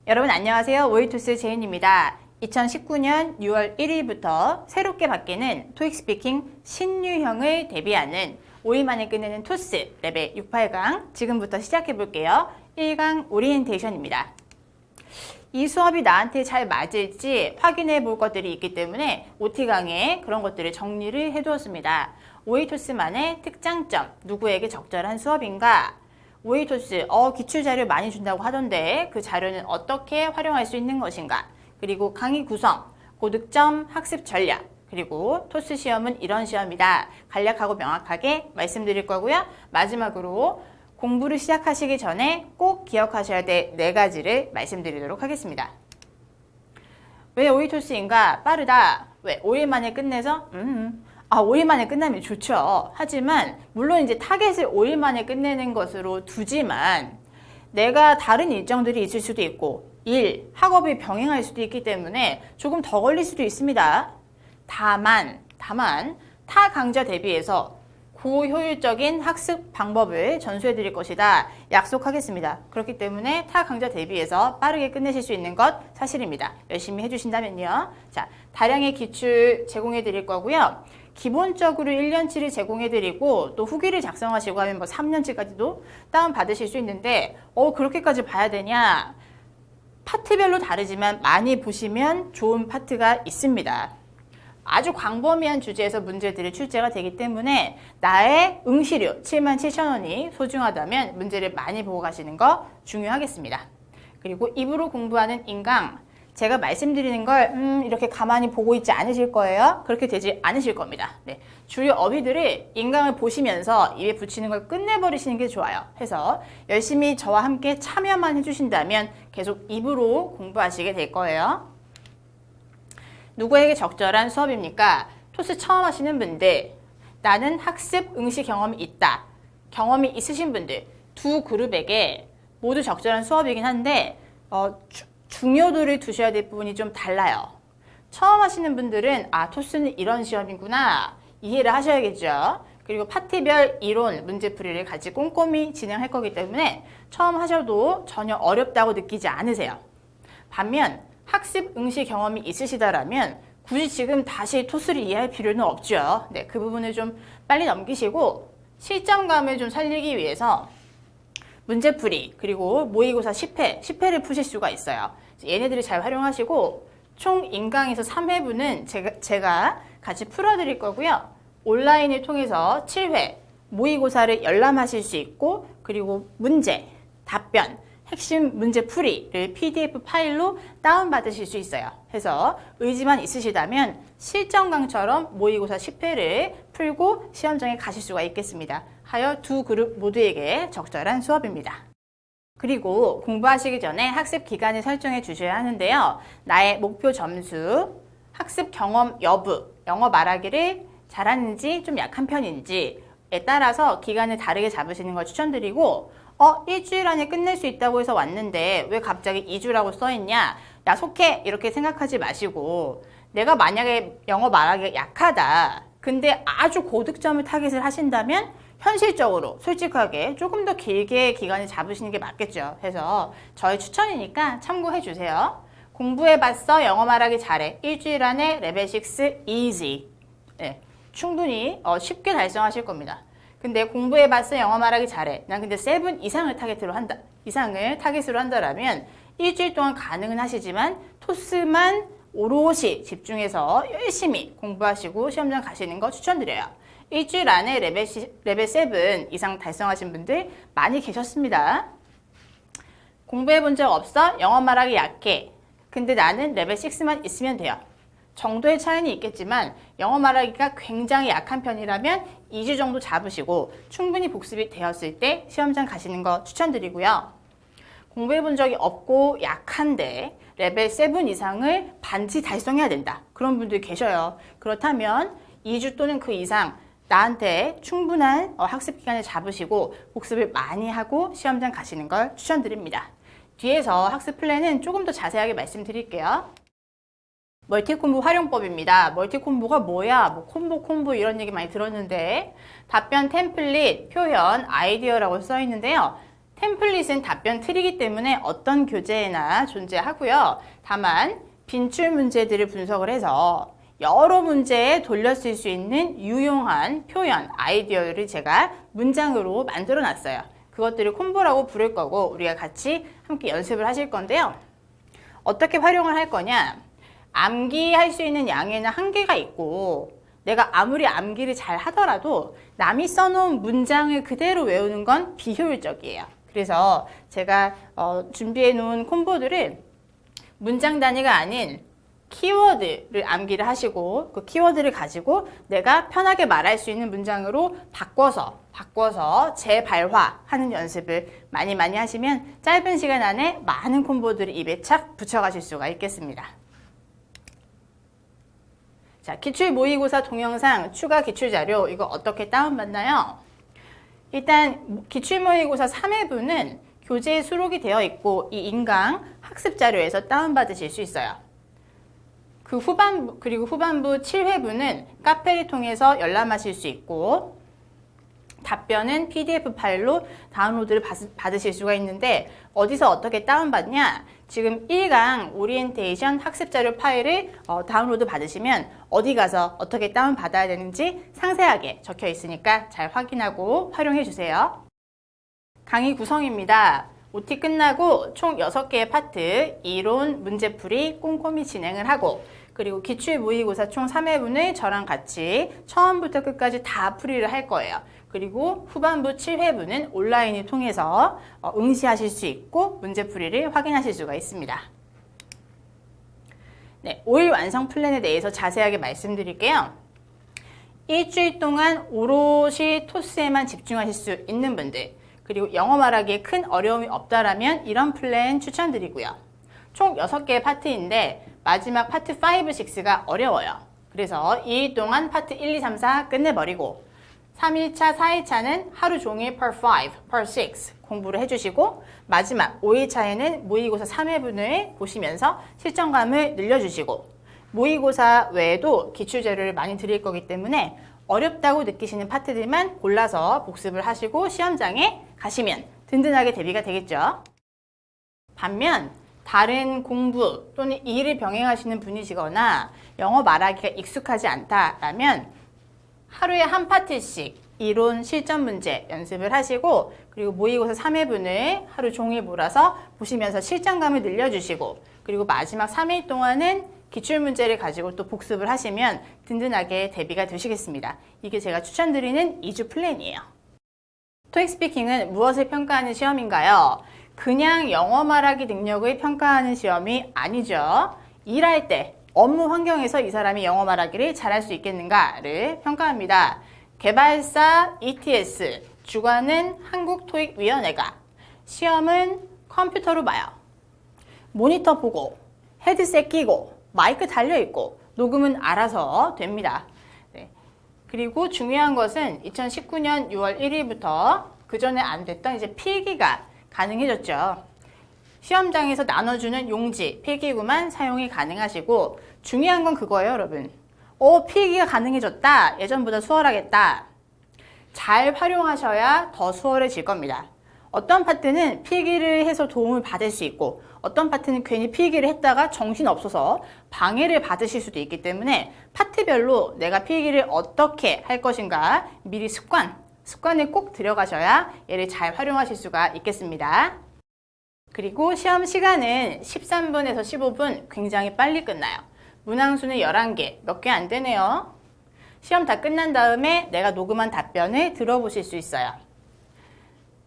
여러분 안녕하세요. 오이토스 제인입니다. 2019년 6월 1일부터 새롭게 바뀌는 토익 스피킹 신유형을 대비하는 5일 만에 끝내는 토스 레벨 68강 지금부터 시작해 볼게요. 1강 오리엔테이션입니다. 이 수업이 나한테 잘 맞을지 확인해 볼 것들이 있기 때문에 OT강에 그런 것들을 정리를 해 두었습니다. 오이토스만의 특장점, 누구에게 적절한 수업인가? 오이토스, 기출자료 많이 준다고 하던데 그 자료는 어떻게 활용할 수 있는 것인가? 그리고 강의 구성, 고득점 학습 전략, 그리고 토스 시험은 이런 시험이다. 간략하고 명확하게 말씀드릴 거고요. 마지막으로 공부를 시작하시기 전에 꼭 기억하셔야 될 4가지를 말씀드리도록 하겠습니다. 왜 오이토스인가? 빠르다. 왜? 5일 만에 끝내서? 5일 만에 끝나면 좋죠. 하지만 물론 이제 타겟을 5일 만에 끝내는 것으로 두지만 내가 다른 일정들이 있을 수도 있고 일, 학업이 병행할 수도 있기 때문에 조금 더 걸릴 수도 있습니다. 다만 타 강좌 대비해서 고효율적인 학습 방법을 전수해 드릴 것이다. 약속하겠습니다. 그렇기 때문에 타 강좌 대비해서 빠르게 끝내실 수 있는 것 사실입니다. 열심히 해주신다면요. 자, 다량의 기출 제공해 드릴 거고요. 기본적으로 1년치를 제공해 드리고 또 후기를 작성하시고 하면 3년치까지도 다운 받으실 수 있는데 그렇게까지 봐야 되냐? 파트별로 다르지만 많이 보시면 좋은 파트가 있습니다. 아주 광범위한 주제에서 문제들이 출제가 되기 때문에 나의 응시료 77,000원이 소중하다면 문제를 많이 보고 가시는 거 중요하겠습니다. 그리고 입으로 공부하는 인강, 제가 말씀드리는 걸 이렇게 가만히 보고 있지 않으실 거예요. 그렇게 되지 않으실 겁니다. 네, 주요 어휘들을 인강을 보시면서 입에 붙이는 걸 끝내버리시는 게 좋아요. 해서 열심히 저와 함께 참여만 해주신다면 계속 입으로 공부하시게 될 거예요. 누구에게 적절한 수업입니까? 토스 처음 하시는 분들, 나는 학습 응시 경험이 있다. 경험이 있으신 분들 두 그룹에게 모두 적절한 수업이긴 한데 중요도를 두셔야 될 부분이 좀 달라요. 처음 하시는 분들은 토스는 이런 시험이구나 이해를 하셔야겠죠. 그리고 파트별 이론 문제풀이를 같이 꼼꼼히 진행할 거기 때문에 처음 하셔도 전혀 어렵다고 느끼지 않으세요. 반면 학습 응시 경험이 있으시다라면 굳이 지금 다시 토스를 이해할 필요는 없죠. 네, 그 부분을 좀 빨리 넘기시고 실점감을 좀 살리기 위해서 문제풀이 그리고 모의고사 10회를 푸실 수가 있어요. 얘네들을 잘 활용하시고 총 인강에서 3회분은 제가 같이 풀어드릴 거고요. 온라인을 통해서 7회 모의고사를 열람하실 수 있고 그리고 문제, 답변, 핵심 문제풀이를 PDF 파일로 다운받으실 수 있어요. 해서 의지만 있으시다면 실전강처럼 모의고사 10회를 풀고 시험장에 가실 수가 있겠습니다. 하여 두 그룹 모두에게 적절한 수업입니다. 그리고 공부하시기 전에 학습 기간을 설정해 주셔야 하는데요. 나의 목표 점수, 학습 경험 여부, 영어 말하기를 잘하는지 좀 약한 편인지에 따라서 기간을 다르게 잡으시는 걸 추천드리고 일주일 안에 끝낼 수 있다고 해서 왔는데 왜 갑자기 2주라고 써있냐? 야, 속해! 이렇게 생각하지 마시고 내가 만약에 영어 말하기가 약하다. 근데 아주 고득점을 타깃을 하신다면 현실적으로 솔직하게 조금 더 길게 기간을 잡으시는 게 맞겠죠. 해서 저의 추천이니까 참고해 주세요. 공부해봤어. 영어 말하기 잘해. 일주일 안에 레벨 6 easy. 네, 충분히 쉽게 달성하실 겁니다. 근데 공부해봤어. 영어 말하기 잘해. 난 근데 7 이상을 타깃으로 한다라면 일주일 동안 가능은 하시지만 토스만 오롯이 집중해서 열심히 공부하시고 시험장 가시는 거 추천드려요. 일주일 안에 레벨 7 이상 달성하신 분들 많이 계셨습니다. 공부해 본 적 없어? 영어 말하기 약해. 근데 나는 레벨 6만 있으면 돼요. 정도의 차이는 있겠지만 영어 말하기가 굉장히 약한 편이라면 2주 정도 잡으시고 충분히 복습이 되었을 때 시험장 가시는 거 추천드리고요. 공부해 본 적이 없고 약한데 레벨 7 이상을 반드시 달성해야 된다. 그런 분들이 계셔요. 그렇다면 2주 또는 그 이상 나한테 충분한 학습 기간을 잡으시고 복습을 많이 하고 시험장 가시는 걸 추천드립니다. 뒤에서 학습 플랜은 조금 더 자세하게 말씀드릴게요. 멀티콤보 활용법입니다. 멀티콤보가 뭐야? 콤보 이런 얘기 많이 들었는데 답변 템플릿, 표현, 아이디어라고 써 있는데요. 템플릿은 답변 틀이기 때문에 어떤 교재에나 존재하고요. 다만 빈출 문제들을 분석을 해서 여러 문제에 돌려 쓸 수 있는 유용한 표현, 아이디어를 제가 문장으로 만들어 놨어요. 그것들을 콤보라고 부를 거고 우리가 같이 함께 연습을 하실 건데요. 어떻게 활용을 할 거냐? 암기할 수 있는 양에는 한계가 있고 내가 아무리 암기를 잘 하더라도 남이 써놓은 문장을 그대로 외우는 건 비효율적이에요. 그래서 제가 준비해 놓은 콤보들을 문장 단위가 아닌 키워드를 암기를 하시고 그 키워드를 가지고 내가 편하게 말할 수 있는 문장으로 바꿔서 재발화하는 연습을 많이 하시면 짧은 시간 안에 많은 콤보들을 입에 착 붙여가실 수가 있겠습니다. 자, 기출 모의고사 동영상 추가 기출 자료 이거 어떻게 다운받나요? 일단 기출 모의고사 3회분은 교재에 수록이 되어 있고 이 인강 학습 자료에서 다운받으실 수 있어요. 그리고 후반부 7회분은 카페를 통해서 열람하실 수 있고 답변은 PDF 파일로 다운로드를 받으실 수가 있는데 어디서 어떻게 다운받냐? 지금 1강 오리엔테이션 학습자료 파일을 다운로드 받으시면 어디 가서 어떻게 다운받아야 되는지 상세하게 적혀 있으니까 잘 확인하고 활용해 주세요. 강의 구성입니다. OT 끝나고 총 6개의 파트, 이론, 문제풀이 꼼꼼히 진행을 하고 그리고 기출 모의고사 총 3회분을 저랑 같이 처음부터 끝까지 다 풀이를 할 거예요. 그리고 후반부 7회분은 온라인을 통해서 응시하실 수 있고 문제풀이를 확인하실 수가 있습니다. 네, 5일 완성 플랜에 대해서 자세하게 말씀드릴게요. 일주일 동안 오롯이 토스에만 집중하실 수 있는 분들 그리고 영어 말하기에 큰 어려움이 없다라면 이런 플랜 추천드리고요. 총 6개의 파트인데 마지막 파트 5, 6가 어려워요. 그래서 2일 동안 파트 1, 2, 3, 4 끝내버리고 3일차, 4일차는 하루 종일 per 5, per 6 공부를 해주시고 마지막 5일차에는 모의고사 3회분을 보시면서 실전감을 늘려주시고 모의고사 외에도 기출자료를 많이 드릴 거기 때문에 어렵다고 느끼시는 파트들만 골라서 복습을 하시고 시험장에 가시면 든든하게 대비가 되겠죠. 반면 다른 공부 또는 일을 병행하시는 분이시거나 영어 말하기가 익숙하지 않다라면 하루에 한 파트씩 이론 실전 문제 연습을 하시고 그리고 모의고사 3회분을 하루 종일 몰아서 보시면서 실전감을 늘려주시고 그리고 마지막 3일 동안은 기출문제를 가지고 또 복습을 하시면 든든하게 대비가 되시겠습니다. 이게 제가 추천드리는 2주 플랜이에요. 토익 스피킹은 무엇을 평가하는 시험인가요? 그냥 영어 말하기 능력을 평가하는 시험이 아니죠. 일할 때 업무 환경에서 이 사람이 영어 말하기를 잘할 수 있겠는가를 평가합니다. 개발사 ETS, 주관은 한국토익위원회가, 시험은 컴퓨터로 봐요. 모니터 보고, 헤드셋 끼고, 마이크 달려있고, 녹음은 알아서 됩니다. 네. 그리고 중요한 것은 2019년 6월 1일부터 그 전에 안 됐던 이제 필기가 가능해졌죠. 시험장에서 나눠주는 용지, 필기구만 사용이 가능하시고 중요한 건 그거예요, 여러분. 필기가 가능해졌다. 예전보다 수월하겠다. 잘 활용하셔야 더 수월해질 겁니다. 어떤 파트는 필기를 해서 도움을 받을 수 있고 어떤 파트는 괜히 필기를 했다가 정신없어서 방해를 받으실 수도 있기 때문에 파트별로 내가 필기를 어떻게 할 것인가 미리 습관을 꼭 들여가셔야 얘를 잘 활용하실 수가 있겠습니다. 그리고 시험 시간은 13분에서 15분 굉장히 빨리 끝나요. 문항수는 11개, 몇 개 안 되네요. 시험 다 끝난 다음에 내가 녹음한 답변을 들어보실 수 있어요.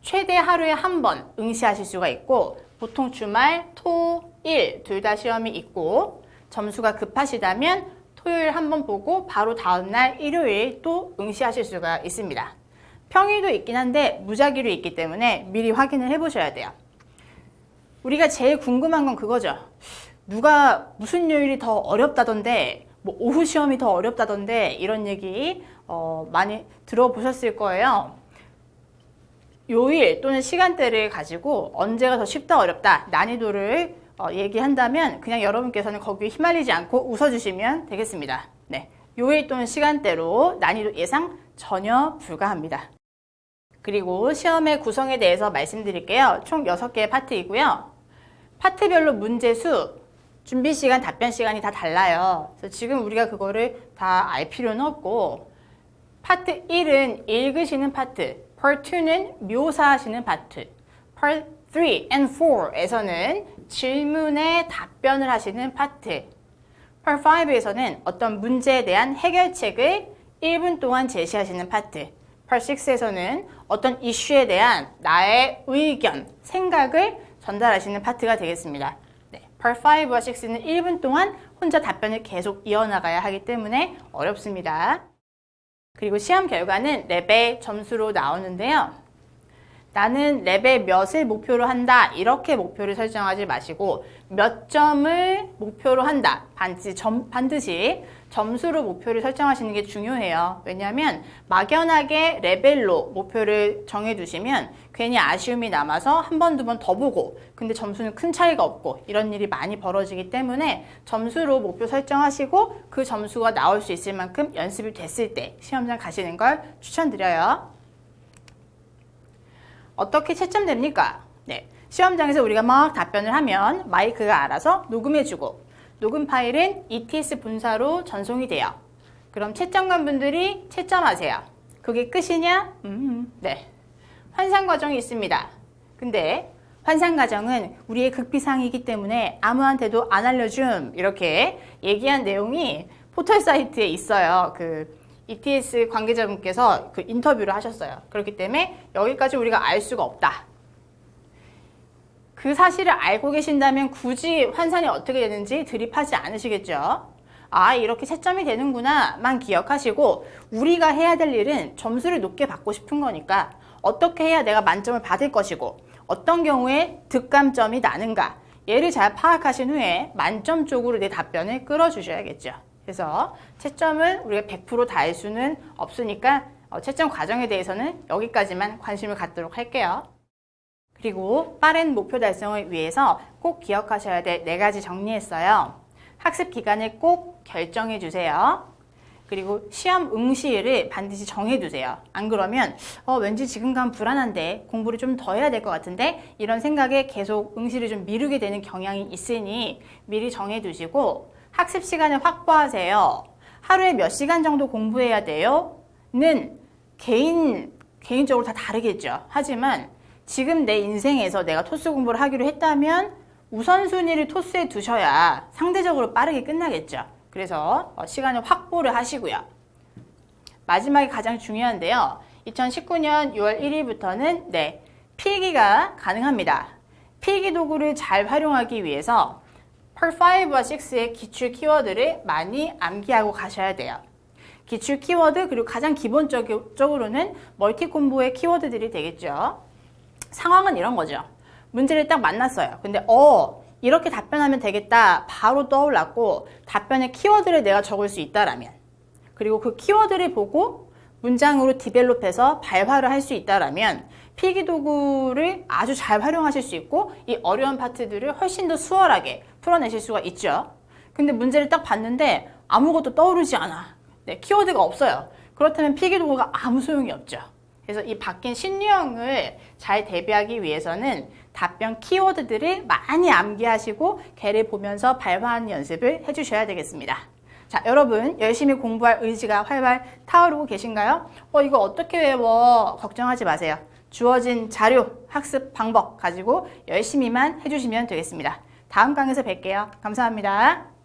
최대 하루에 한 번 응시하실 수가 있고 보통 주말, 토, 일 둘 다 시험이 있고 점수가 급하시다면 토요일 한 번 보고 바로 다음날 일요일 또 응시하실 수가 있습니다. 평일도 있긴 한데 무작위로 있기 때문에 미리 확인을 해보셔야 돼요. 우리가 제일 궁금한 건 그거죠. 누가 무슨 요일이 더 어렵다던데 뭐 오후 시험이 더 어렵다던데 이런 얘기 많이 들어보셨을 거예요. 요일 또는 시간대를 가지고 언제가 더 쉽다 어렵다 난이도를 얘기한다면 그냥 여러분께서는 거기에 휘말리지 않고 웃어주시면 되겠습니다. 네, 요일 또는 시간대로 난이도 예상 전혀 불가합니다. 그리고 시험의 구성에 대해서 말씀드릴게요. 총 6개의 파트이고요. 파트별로 문제 수, 준비 시간, 답변 시간이 다 달라요. 그래서 지금 우리가 그거를 다 알 필요는 없고, 파트 1은 읽으시는 파트, Part 2는 묘사하시는 파트, Part 3 and 4에서는 질문에 답변을 하시는 파트, Part 5에서는 어떤 문제에 대한 해결책을 1분 동안 제시하시는 파트, Part 6에서는 어떤 이슈에 대한 나의 의견, 생각을 전달하시는 파트가 되겠습니다. 네, Part 5와 6는 1분 동안 혼자 답변을 계속 이어나가야 하기 때문에 어렵습니다. 그리고 시험 결과는 레벨 점수로 나오는데요. 나는 레벨 몇을 목표로 한다, 이렇게 목표를 설정하지 마시고 몇 점을 목표로 한다, 반드시 점수로 목표를 설정하시는 게 중요해요. 왜냐하면 막연하게 레벨로 목표를 정해두시면 괜히 아쉬움이 남아서 한 번, 두 번 더 보고 근데 점수는 큰 차이가 없고 이런 일이 많이 벌어지기 때문에 점수로 목표 설정하시고 그 점수가 나올 수 있을 만큼 연습이 됐을 때 시험장 가시는 걸 추천드려요. 어떻게 채점됩니까? 네, 시험장에서 우리가 막 답변을 하면 마이크가 알아서 녹음해주고 녹음 파일은 ETS 분사로 전송이 돼요. 그럼 채점관분들이 채점하세요. 그게 끝이냐? 네. 환산 과정이 있습니다. 근데 환산 과정은 우리의 극비상이기 때문에 아무한테도 안 알려줌, 이렇게 얘기한 내용이 포털 사이트에 있어요. 그 ETS 관계자분께서 그 인터뷰를 하셨어요. 그렇기 때문에 여기까지 우리가 알 수가 없다. 그 사실을 알고 계신다면 굳이 환산이 어떻게 되는지 드립하지 않으시겠죠? 아, 이렇게 채점이 되는구나 만 기억하시고 우리가 해야 될 일은 점수를 높게 받고 싶은 거니까 어떻게 해야 내가 만점을 받을 것이고 어떤 경우에 득감점이 나는가, 얘를 잘 파악하신 후에 만점 쪽으로 내 답변을 끌어주셔야겠죠. 그래서 채점을 우리가 100% 다 할 수는 없으니까 채점 과정에 대해서는 여기까지만 관심을 갖도록 할게요. 그리고 빠른 목표 달성을 위해서 꼭 기억하셔야 될 4가지 정리했어요. 학습 기간을 꼭 결정해 주세요. 그리고 시험 응시일을 반드시 정해 두세요. 안 그러면 왠지 지금 가면 불안한데 공부를 좀 더 해야 될 것 같은데 이런 생각에 계속 응시를 좀 미루게 되는 경향이 있으니 미리 정해 두시고 학습 시간을 확보하세요. 하루에 몇 시간 정도 공부해야 돼요? 는 개인적으로 다 다르겠죠. 하지만 지금 내 인생에서 내가 토스 공부를 하기로 했다면 우선순위를 토스에 두셔야 상대적으로 빠르게 끝나겠죠. 그래서 시간을 확보를 하시고요. 마지막에 가장 중요한데요. 2019년 6월 1일부터는 필기가 가능합니다. 필기 도구를 잘 활용하기 위해서 Part 5와 6의 기출 키워드를 많이 암기하고 가셔야 돼요. 기출 키워드 그리고 가장 기본적으로는 멀티 콤보의 키워드들이 되겠죠. 상황은 이런 거죠. 문제를 딱 만났어요. 근데 이렇게 답변하면 되겠다 바로 떠올랐고 답변의 키워드를 내가 적을 수 있다라면, 그리고 그 키워드를 보고 문장으로 디벨롭해서 발화를 할 수 있다라면 필기도구를 아주 잘 활용하실 수 있고 이 어려운 파트들을 훨씬 더 수월하게 풀어내실 수가 있죠. 근데 문제를 딱 봤는데 아무것도 떠오르지 않아. 키워드가 없어요. 그렇다면 필기도구가 아무 소용이 없죠. 그래서 이 바뀐 신유형을 잘 대비하기 위해서는 답변 키워드들을 많이 암기하시고 걔를 보면서 발화하는 연습을 해주셔야 되겠습니다. 자, 여러분 열심히 공부할 의지가 활발 타오르고 계신가요? 이거 어떻게 외워? 걱정하지 마세요. 주어진 자료, 학습 방법 가지고 열심히만 해주시면 되겠습니다. 다음 강의에서 뵐게요. 감사합니다.